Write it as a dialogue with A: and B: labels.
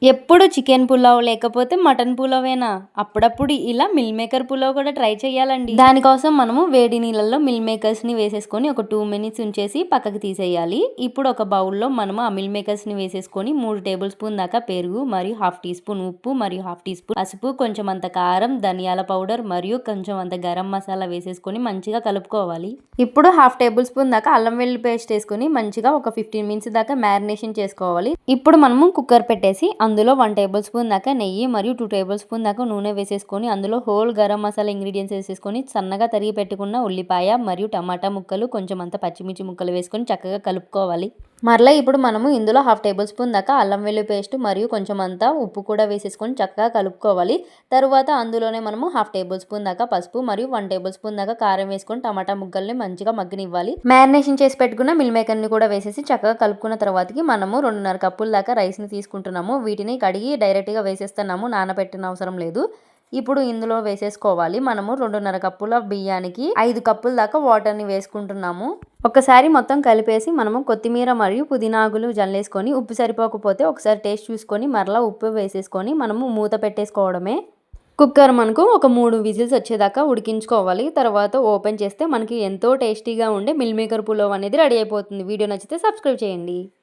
A: ఎప్పుడు చికెన్ పులావ్ లేకపోతే మటన్ పులావేనా? అప్పుడప్పుడు ఇలా మిల్ మేకర్ పులావ్ కూడా ట్రై చేయాలండి. దానికోసం మనము వేడి నీళ్ళల్లో మిల్ మేకర్స్ని వేసేసుకొని ఒక 2 మినిట్స్ ఉంచేసి పక్కకి తీసేయాలి. ఇప్పుడు ఒక బౌల్లో మనము ఆ మిల్ మేకర్స్ని వేసేసుకొని 3 టేబుల్ స్పూన్ దాకా పెరుగు మరియు 1/2 టీ స్పూన్ ఉప్పు మరియు 1/2 టీ స్పూన్ పసుపు, కొంచెం అంత కారం, ధనియాల పౌడర్ మరియు కొంచెం అంత గరం మసాలా వేసేసుకొని మంచిగా కలుపుకోవాలి. ఇప్పుడు 1/2 టేబుల్ స్పూన్ దాకా అల్లం వెల్లుల్లి పేస్ట్ వేసుకొని మంచిగా ఒక 15 మినిట్స్ దాకా మ్యారినేషన్ చేసుకోవాలి. ఇప్పుడు మనము కుక్కర్ పెట్టేసి అందులో 1 టేబుల్ స్పూన్ దాకా నెయ్యి మరియు 2 టేబుల్ స్పూన్ దాకా నూనె వేసేసుకొని అందులో హోల్ గరం మసాలా ఇంగ్రీడియంట్స్ వేసేసుకొని సన్నగా తరిగి పెట్టుకున్న ఉల్లిపాయ మరియు టమాటా ముక్కలు, కొంచెం అంత పచ్చిమిర్చి ముక్కలు వేసుకొని చక్కగా కలుపుకోవాలి. మరలా ఇప్పుడు మనము ఇందులో 1/2 టేబుల్ స్పూన్ దాకా అల్లం వెల్లుల్లి పేస్ట్ మరియు కొంచెం అంతా ఉప్పు కూడా వేసేసుకొని చక్కగా కలుపుకోవాలి. తరువాత అందులోనే మనము 1/2 టేబుల్ స్పూన్ దాకా పసుపు మరియు 1 టేబుల్ స్పూన్ దాకా కారం వేసుకొని టమాటా ముక్కల్ని మంచిగా మగ్గనివ్వాలి. మ్యారినేషన్ చేసి పెట్టుకున్న మిల్ మేకర్ని కూడా వేసేసి చక్కగా కలుపుకున్న తర్వాతకి మనము 2.5 కప్పుల దాకా రైస్ని తీసుకుంటున్నాము. వీటిని కడిగి డైరెక్ట్గా వేసేస్తున్నాము, నానబెట్టిన అవసరం లేదు. ఇప్పుడు ఇందులో వేసేసుకోవాలి. మనము 2.5 కప్పుల బియ్యానికి 5 కప్పుల దాకా వాటర్ని వేసుకుంటున్నాము. ఒకసారి మొత్తం కలిపేసి మనము కొత్తిమీర మరియు పుదీనా ఆకులు జల్లేసుకొని ఉప్పు సరిపోకపోతే ఒకసారి టేస్ట్ చూసుకొని మరలా ఉప్పు వేసేసుకొని మనము మూత పెట్టేసుకోవడమే. కుక్కర్ మనకు ఒక 3 విజిల్స్ వచ్చేదాకా ఉడికించుకోవాలి. తర్వాత ఓపెన్ చేస్తే మనకి ఎంతో టేస్టీగా ఉండే మిల్ మేకర్ పులావ్ అనేది రెడీ అయిపోతుంది. వీడియో నచ్చితే సబ్స్క్రైబ్ చేయండి.